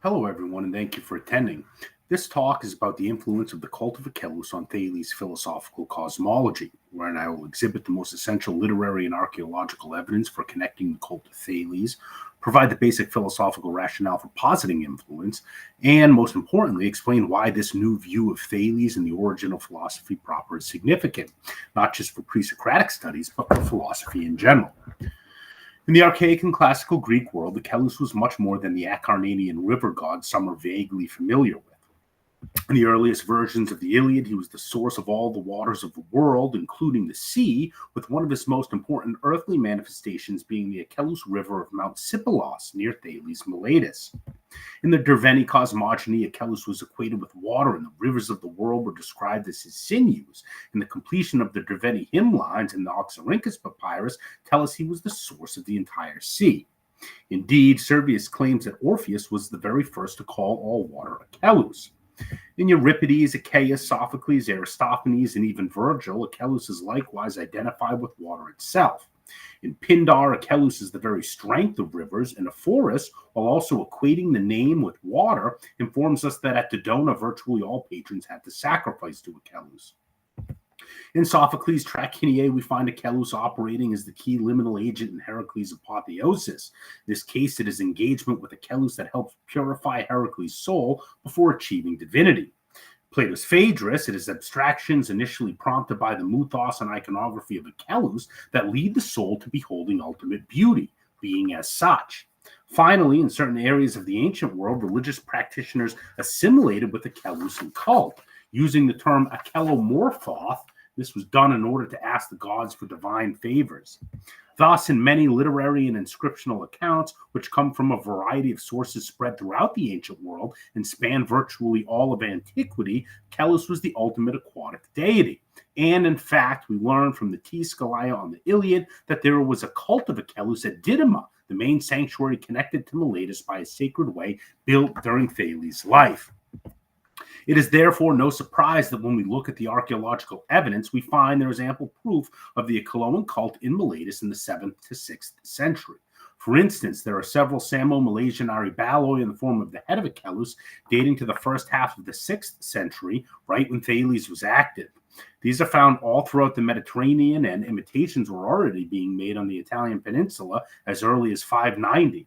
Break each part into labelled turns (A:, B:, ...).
A: Hello, everyone, and thank you for attending. This talk is about the influence of the cult of Acheloios on Thales' philosophical cosmology, wherein I will exhibit the most essential literary and archaeological evidence for connecting the cult to Thales, provide the basic philosophical rationale for positing influence, and most importantly, explain why this new view of Thales and the origin of philosophy proper is significant, not just for Presocratic studies, but for philosophy in general. In the archaic and classical Greek world, Acheloios was much more than the Acarnanian river god some are vaguely familiar with. In the earliest versions of the Iliad, he was the source of all the waters of the world, including the sea, with one of his most important earthly manifestations being the Acheloos River of Mount Sipylos near Thales, Miletus. In the Derveni cosmogony, Acheloos was equated with water, and the rivers of the world were described as his sinews. And the completion of the Derveni hymn lines in the Oxyrhynchus papyrus tell us he was the source of the entire sea. Indeed, Servius claims that Orpheus was the very first to call all water Acheloos. In Euripides, Achaeus, Sophocles, Aristophanes, and even Virgil, Acheloos is likewise identified with water itself. In Pindar, Acheloos is the very strength of rivers, and Ephorus, while also equating the name with water, informs us that at Dodona virtually all patrons had to sacrifice to Acheloos. In Sophocles' Trachiniae, we find Acheloos operating as the key liminal agent in Heracles' apotheosis. In this case, it is engagement with Acheloos that helps purify Heracles' soul before achieving divinity. Plato's Phaedrus, it is abstractions initially prompted by the mythos and iconography of Acheloos that lead the soul to beholding ultimate beauty, being as such. Finally, in certain areas of the ancient world, religious practitioners assimilated with the Acheloosian cult. Using the term achelomorphoth, this was done in order to ask the gods for divine favors. Thus, in many literary and inscriptional accounts, which come from a variety of sources spread throughout the ancient world and span virtually all of antiquity, Acheloos was the ultimate aquatic deity. And in fact, we learn from the T. Scalea on the Iliad that there was a cult of Acheloos at Didyma, the main sanctuary connected to Miletus by a sacred way built during Thales' life. It is therefore no surprise that when we look at the archaeological evidence, we find there is ample proof of the Acheloan cult in Miletus in the 7th to 6th century. For instance, there are several Samo-Malaysian arybaloi in the form of the head of Acheloos dating to the first half of the 6th century, right when Thales was active. These are found all throughout the Mediterranean, and imitations were already being made on the Italian peninsula as early as 590.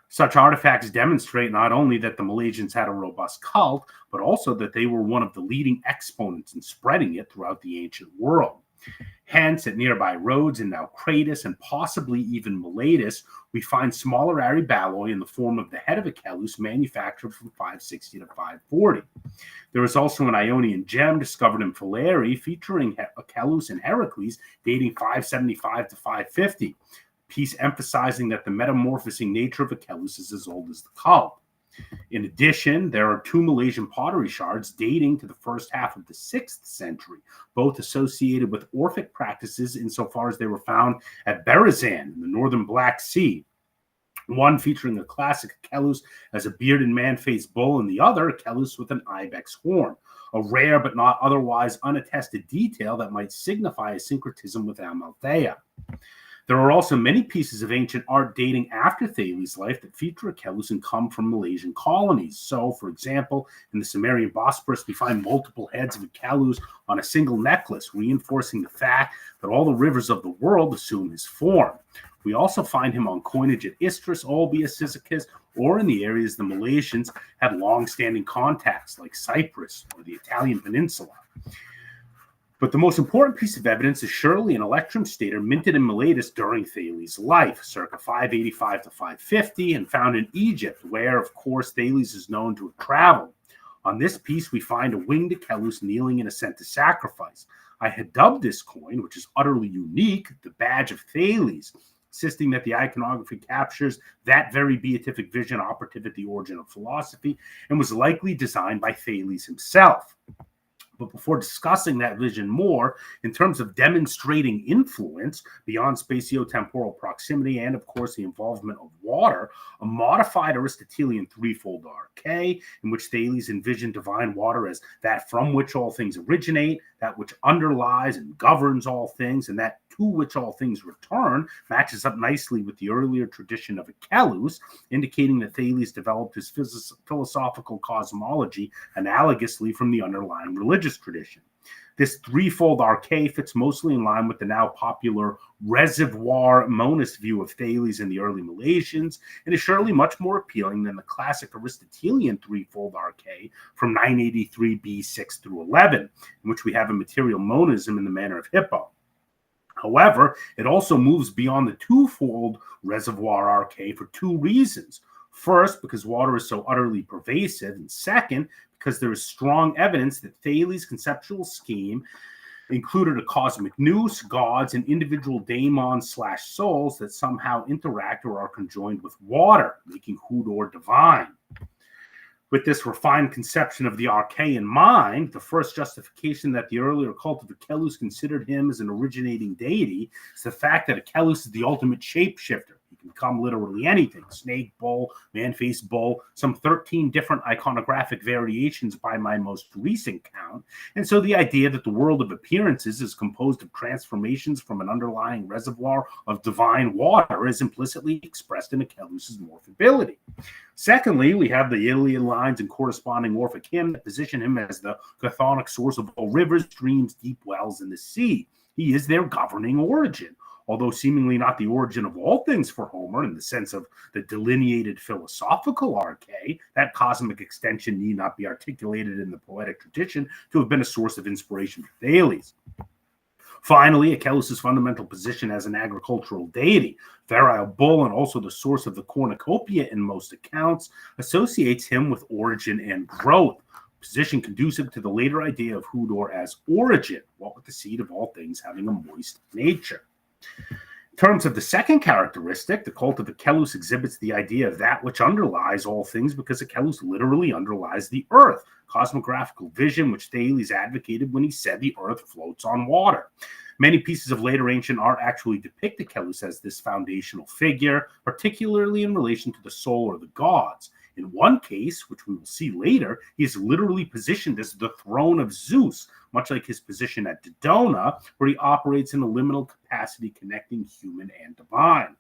A: Such artifacts demonstrate not only that the Malaysians had a robust cult, but also that they were one of the leading exponents in spreading it throughout the ancient world. Hence, at nearby Rhodes and now Crates, and possibly even Miletus, we find smaller arybaloi in the form of the head of Acheloos manufactured from 560 to 540. There is also an Ionian gem discovered in Philae featuring Acheloos and Heracles dating 575 to 550. Piece emphasizing that the metamorphosing nature of Acheloos is as old as the cult. In addition, there are two Malaysian pottery shards dating to the first half of the 6th century, both associated with Orphic practices insofar as they were found at Berezan in the northern Black Sea. One featuring a classic Acheloos as a bearded man-faced bull, and the other Acheloos with an ibex horn, a rare but not otherwise unattested detail that might signify a syncretism with Amalthea. There are also many pieces of ancient art dating after Thales' life that feature Acheloos and come from Malaysian colonies. So, for example, in the Sumerian Bosporus, we find multiple heads of Acheloos on a single necklace, reinforcing the fact that all the rivers of the world assume his form. We also find him on coinage at Istris, Olbia, Cyzicus, or in the areas the Malaysians had long-standing contacts, like Cyprus or the Italian peninsula. But the most important piece of evidence is surely an electrum stater minted in Miletus during Thales' life, circa 585 to 550, and found in Egypt, where, of course, Thales is known to have traveled. On this piece, we find a winged Acheloos kneeling in ascent to sacrifice. I had dubbed this coin, which is utterly unique, the badge of Thales, insisting that the iconography captures that very beatific vision operative at the origin of philosophy and was likely designed by Thales himself. But before discussing that vision more, in terms of demonstrating influence beyond spatio-temporal proximity and, of course, the involvement of water, a modified Aristotelian threefold arche, in which Thales envisioned divine water as that from which all things originate, that which underlies and governs all things, and that to which all things return matches up nicely with the earlier tradition of Acheloios, indicating that Thales developed his philosophical cosmology analogously from the underlying religious tradition. This threefold arche fits mostly in line with the now popular reservoir monist view of Thales in the early Milesians, and is surely much more appealing than the classic Aristotelian threefold arche from 983 B 6 through 11, in which we have a material monism in the manner of Hippo. However, it also moves beyond the twofold reservoir arche for two reasons. First, because water is so utterly pervasive, and second, because there is strong evidence that Thales' conceptual scheme included a cosmic nous, gods, and individual daemons/souls that somehow interact or are conjoined with water, making Hoodor divine. With this refined conception of the arche in mind, the first justification that the earlier cult of Acheloios considered him as an originating deity is the fact that Acheloios is the ultimate shapeshifter. He can become literally anything: snake, bull, man-faced bull, some 13 different iconographic variations by my most recent count. And so the idea that the world of appearances is composed of transformations from an underlying reservoir of divine water is implicitly expressed in Acheloios' morphability. Secondly, we have the Iliad lines and corresponding Orphic hymn that position him as the chthonic source of all rivers, streams, deep wells, and the sea. He is their governing origin. Although seemingly not the origin of all things for Homer in the sense of the delineated philosophical arche, that cosmic extension need not be articulated in the poetic tradition to have been a source of inspiration for Thales. Finally, Acheloios' fundamental position as an agricultural deity, virile bull and also the source of the cornucopia in most accounts, associates him with origin and growth, position conducive to the later idea of Hoodor as origin, what with the seed of all things having a moist nature. In terms of the second characteristic, the cult of Acheloios exhibits the idea of that which underlies all things because Acheloios literally underlies the earth, cosmographical vision which Thales advocated when he said the earth floats on water. Many pieces of later ancient art actually depict Acheloios as this foundational figure, particularly in relation to the soul or the gods. In one case, which we will see later, he is literally positioned as the throne of Zeus, much like his position at Dodona, where he operates in a liminal capacity connecting human and divine.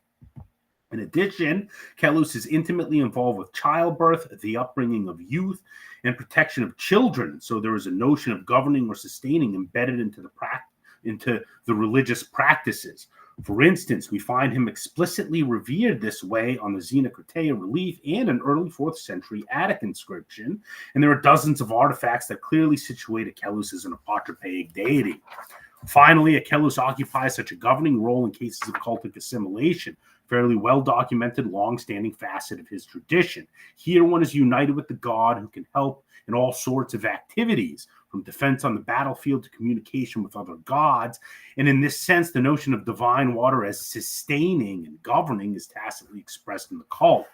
A: In addition, Acheloios is intimately involved with childbirth, the upbringing of youth, and protection of children. So there is a notion of governing or sustaining embedded into the religious practices. For instance, we find him explicitly revered this way on the Xenocratea relief and an early 4th century Attic inscription, and there are dozens of artifacts that clearly situate Acheloios as an apotropaic deity. Finally, Acheloios occupies such a governing role in cases of cultic assimilation, fairly well-documented, long-standing facet of his tradition. Here one is united with the god who can help in all sorts of activities, from defense on the battlefield to communication with other gods. And in this sense, the notion of divine water as sustaining and governing is tacitly expressed in the cult.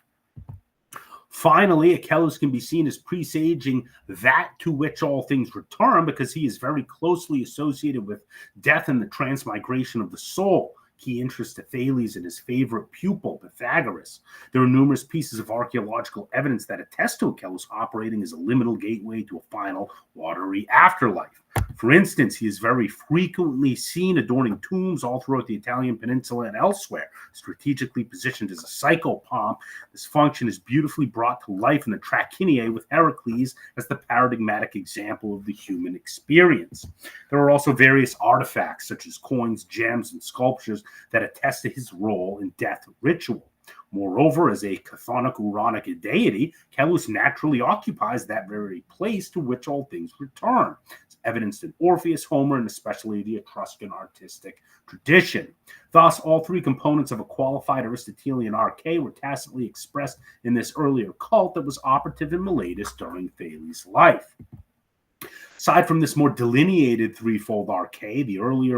A: Finally, Acheloios can be seen as presaging that to which all things return because he is very closely associated with death and the transmigration of the soul, key interest to Thales and his favorite pupil, Pythagoras. There are numerous pieces of archaeological evidence that attest to Acheloios operating as a liminal gateway to a final watery afterlife. For instance, he is very frequently seen adorning tombs all throughout the Italian peninsula and elsewhere. Strategically positioned as a psychopomp, this function is beautifully brought to life in the Trachiniae with Heracles as the paradigmatic example of the human experience. There are also various artifacts such as coins, gems, and sculptures that attest to his role in death ritual. Moreover, as a chthonic Uranic deity, Acheloios naturally occupies that very place to which all things return. It's evidenced in Orpheus, Homer, and especially the Etruscan artistic tradition. Thus, all three components of a qualified Aristotelian arche were tacitly expressed in this earlier cult that was operative in Miletus during Thales' life. Aside from this more delineated threefold arche, the early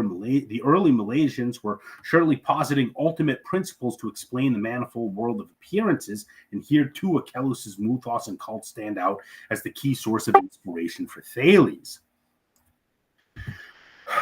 A: Milesians were surely positing ultimate principles to explain the manifold world of appearances, and here too Acheloios' mythos and cult stand out as the key source of inspiration for Thales.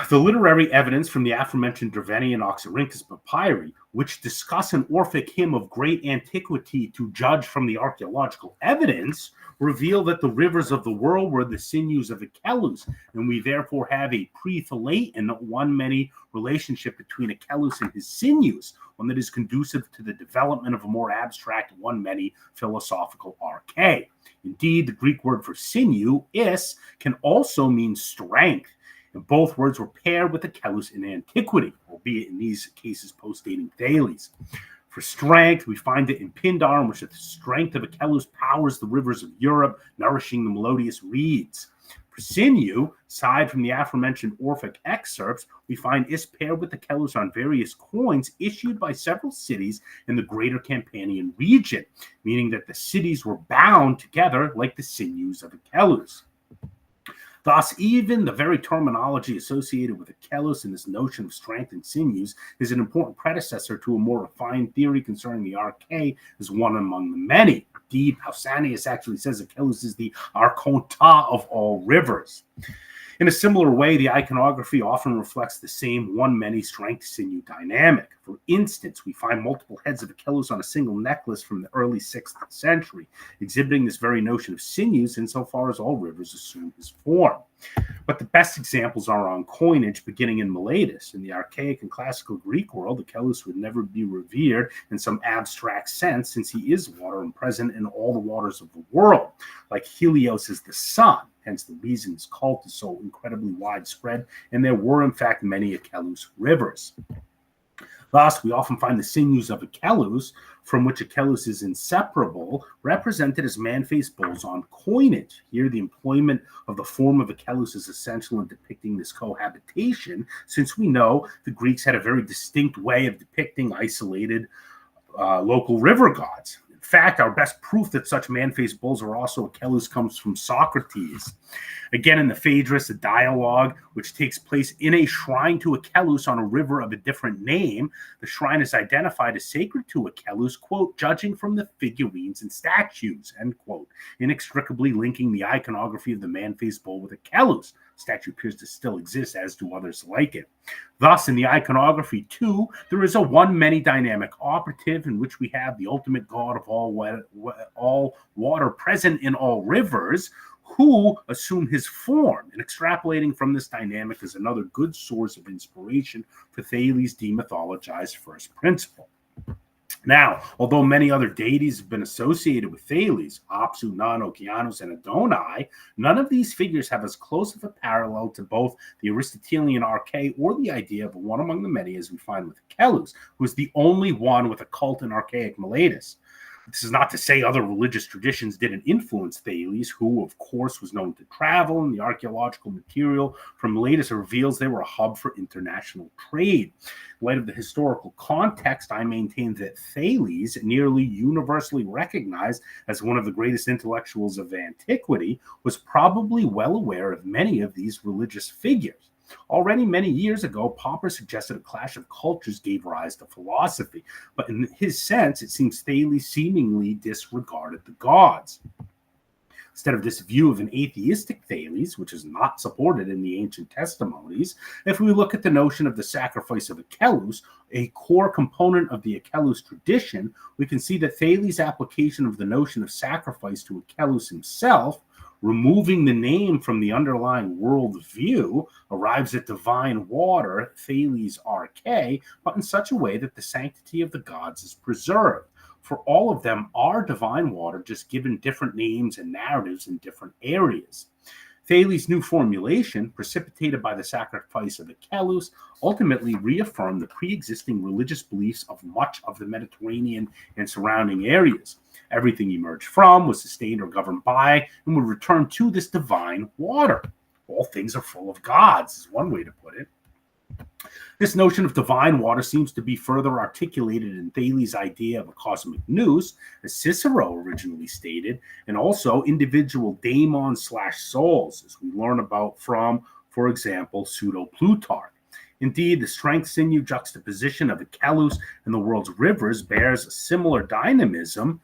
A: The literary evidence from the aforementioned Derveni and Oxyrhynchus papyri, which discuss an Orphic hymn of great antiquity to judge from the archaeological evidence, reveal that the rivers of the world were the sinews of Achelous, and we therefore have a pre-Thalaton one-many relationship between Achelous and his sinews, one that is conducive to the development of a more abstract one-many philosophical arche. Indeed, the Greek word for sinew, is, can also mean strength, and both words were paired with Achelous in antiquity, albeit in these cases post-dating Thales. For strength, we find it in Pindar, in which the strength of Achelous powers the rivers of Europe, nourishing the melodious reeds. For sinew, aside from the aforementioned Orphic excerpts, we find is paired with Achelous on various coins issued by several cities in the greater Campanian region, meaning that the cities were bound together like the sinews of Achelous. Thus, even the very terminology associated with Achelous and this notion of strength and sinews is an important predecessor to a more refined theory concerning the arche as one among the many. Indeed, Pausanias actually says Achelous is the archonta of all rivers. In a similar way, the iconography often reflects the same one-many strength-sinew dynamic. For instance, we find multiple heads of Achelous on a single necklace from the early 6th century, exhibiting this very notion of sinews insofar as all rivers assume his form. But the best examples are on coinage beginning in Miletus. In the archaic and classical Greek world, Achelous would never be revered in some abstract sense, since he is water and present in all the waters of the world, like Helios is the sun. Hence the reason his cult is so incredibly widespread, and there were in fact many Achelous rivers. Thus, we often find the sinews of Achelous, from which Achelous is inseparable, represented as man-faced bulls on coinage. Here, the employment of the form of Achelous is essential in depicting this cohabitation, since we know the Greeks had a very distinct way of depicting isolated local river gods. In fact, our best proof that such man-faced bulls are also Achelous comes from Socrates. Again, in the Phaedrus, a dialogue which takes place in a shrine to Achelous on a river of a different name. The shrine is identified as sacred to Achelous, quote, judging from the figurines and statues, end quote, inextricably linking the iconography of the man-faced bull with Achelous. The statue appears to still exist, as do others like it. Thus, in the iconography, too, there is a one-many dynamic operative in which we have the ultimate god of all water present in all rivers, who assume his form, and extrapolating from this dynamic is another good source of inspiration for Thales' demythologized first principle. Now, although many other deities have been associated with Thales, Apsu, Nun, Okeanos, and Adonai, none of these figures have as close of a parallel to both the Aristotelian arche or the idea of one among the many as we find with Achelous, who is the only one with a cult in archaic Miletus. This is not to say other religious traditions didn't influence Thales, who, of course, was known to travel, and the archaeological material from Miletus reveals they were a hub for international trade. In light of the historical context, I maintain that Thales, nearly universally recognized as one of the greatest intellectuals of antiquity, was probably well aware of many of these religious figures. Already many years ago, Popper suggested a clash of cultures gave rise to philosophy, but in his sense, it seems Thales seemingly disregarded the gods. Instead of this view of an atheistic Thales, which is not supported in the ancient testimonies, if we look at the notion of the sacrifice of Achelous, a core component of the Achelous tradition, we can see that Thales' application of the notion of sacrifice to Achelous himself, removing the name from the underlying worldview, arrives at divine water, Thales arche, but in such a way that the sanctity of the gods is preserved. For all of them are divine water, just given different names and narratives in different areas. Thales' new formulation, precipitated by the sacrifice of Achelous, ultimately reaffirmed the pre-existing religious beliefs of much of the Mediterranean and surrounding areas. Everything emerged from, was sustained or governed by, and would return to this divine water. All things are full of gods, is one way to put it. This notion of divine water seems to be further articulated in Thales' idea of a cosmic nous, as Cicero originally stated, and also individual daemons/souls, as we learn about from, for example, Pseudo-Plutarch. Indeed, the strength sinew juxtaposition of Acheloios and the world's rivers bears a similar dynamism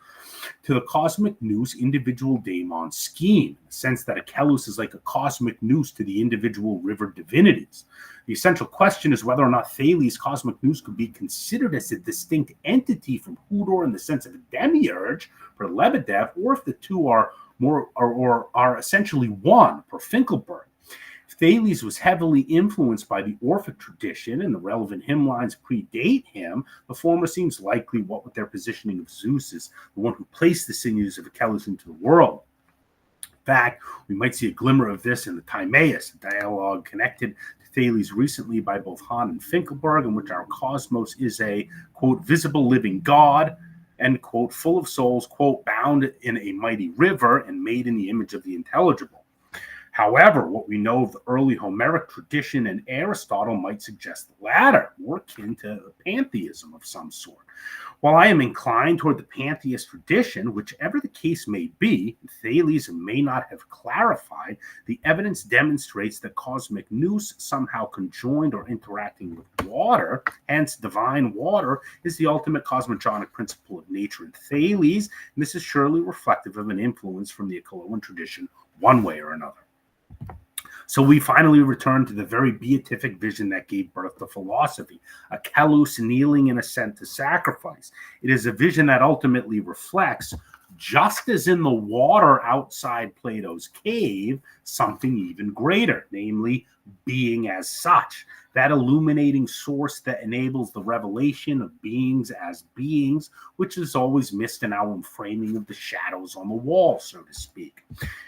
A: to the cosmic nous individual daemon scheme, in the sense that Acheloios is like a cosmic nous to the individual river divinities. The essential question is whether or not Thales' cosmic nous could be considered as a distinct entity from Hodor in the sense of a demiurge for Lebedev, or if the two are are essentially one for Finkelberg. Thales was heavily influenced by the Orphic tradition, and the relevant hymn lines predate him. The former seems likely, what with their positioning of Zeus as the one who placed the sinews of Acheloios into the world. In fact, we might see a glimmer of this in the Timaeus, a dialogue connected to Thales recently by both Hahn and Finkelberg, in which our cosmos is a, quote, visible living God, end quote, full of souls, quote, bound in a mighty river and made in the image of the intelligible. However, what we know of the early Homeric tradition and Aristotle might suggest the latter, more akin to pantheism of some sort. While I am inclined toward the pantheist tradition, whichever the case may be, Thales may not have clarified, the evidence demonstrates that cosmic nous somehow conjoined or interacting with water, hence divine water is the ultimate cosmogonic principle of nature in Thales, and this is surely reflective of an influence from the Acheloian tradition one way or another. So we finally return to the very beatific vision that gave birth to philosophy, Acheloios kneeling in assent to sacrifice. It is a vision that ultimately reflects, just as in the water outside Plato's cave, something even greater, namely being as such, that illuminating source that enables the revelation of beings as beings, which is always missed in our framing of the shadows on the wall, so to speak.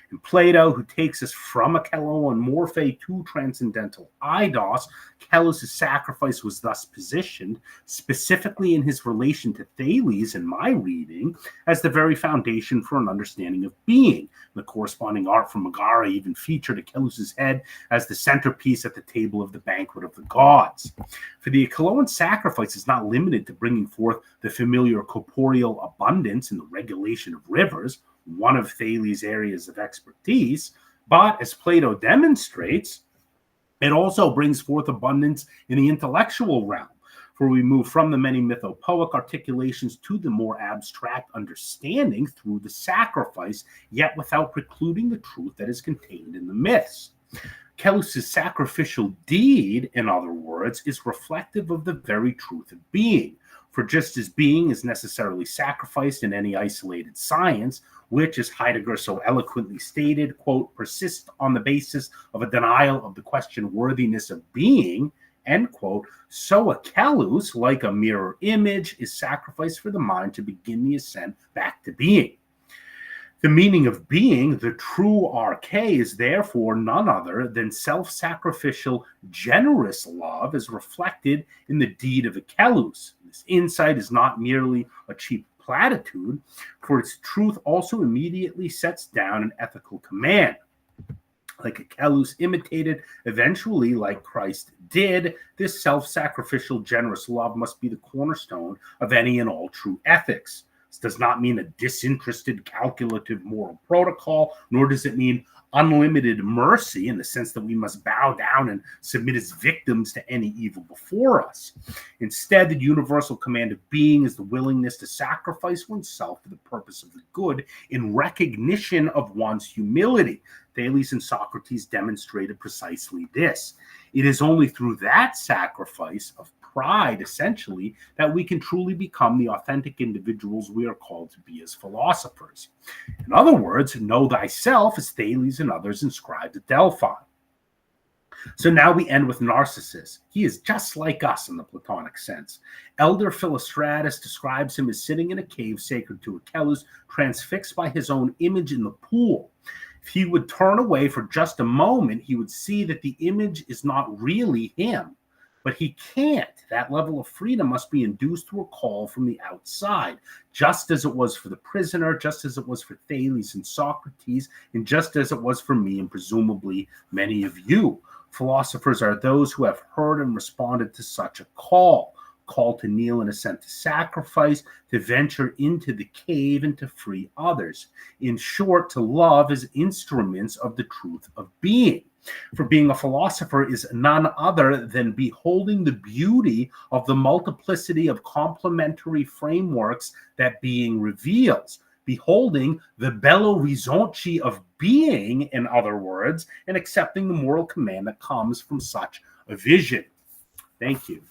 A: And Plato, who takes us from Acheloian morphe to transcendental eidos, Achelois' sacrifice was thus positioned, specifically in his relation to Thales, in my reading, as the very foundation for an understanding of being. The corresponding art from Megara even featured Achelois' head as the centerpiece at the table of the banquet of the gods. For the Acheloian sacrifice is not limited to bringing forth the familiar corporeal abundance in the regulation of rivers, one of Thales' areas of expertise, but as Plato demonstrates, it also brings forth abundance in the intellectual realm, for we move from the many mythopoeic articulations to the more abstract understanding through the sacrifice, yet without precluding the truth that is contained in the myths. Achelois' sacrificial deed, in other words, is reflective of the very truth of being, for just as being is necessarily sacrificed in any isolated science, which, as Heidegger so eloquently stated, quote, persists on the basis of a denial of the question worthiness of being, end quote, so Achelois, like a mirror image, is sacrificed for the mind to begin the ascent back to being. The meaning of being, the true arche, is therefore none other than self-sacrificial, generous love as reflected in the deed of Achelois. This insight is not merely a cheap platitude, for its truth also immediately sets down an ethical command. Like Achelois imitated, eventually, like Christ did, this self-sacrificial, generous love must be the cornerstone of any and all true ethics. This does not mean a disinterested, calculative moral protocol, nor does it mean unlimited mercy in the sense that we must bow down and submit as victims to any evil before us. Instead, the universal command of being is the willingness to sacrifice oneself for the purpose of the good in recognition of one's humility. Thales and Socrates demonstrated precisely this. It is only through that sacrifice of pride, essentially, that we can truly become the authentic individuals we are called to be as philosophers. In other words, know thyself as Thales and others inscribed at Delphi. So now we end with Narcissus. He is just like us in the Platonic sense. Elder Philostratus describes him as sitting in a cave sacred to Achelois, transfixed by his own image in the pool. If he would turn away for just a moment, he would see that the image is not really him. But he can't. That level of freedom must be induced through a call from the outside, just as it was for the prisoner, just as it was for Thales and Socrates, and just as it was for me and presumably many of you. Philosophers are those who have heard and responded to such a call to kneel in assent to sacrifice, to venture into the cave and to free others. In short, to love as instruments of the truth of being. For being a philosopher is none other than beholding the beauty of the multiplicity of complementary frameworks that being reveals, beholding the Belo Horizonte of being, in other words, and accepting the moral command that comes from such a vision. Thank you.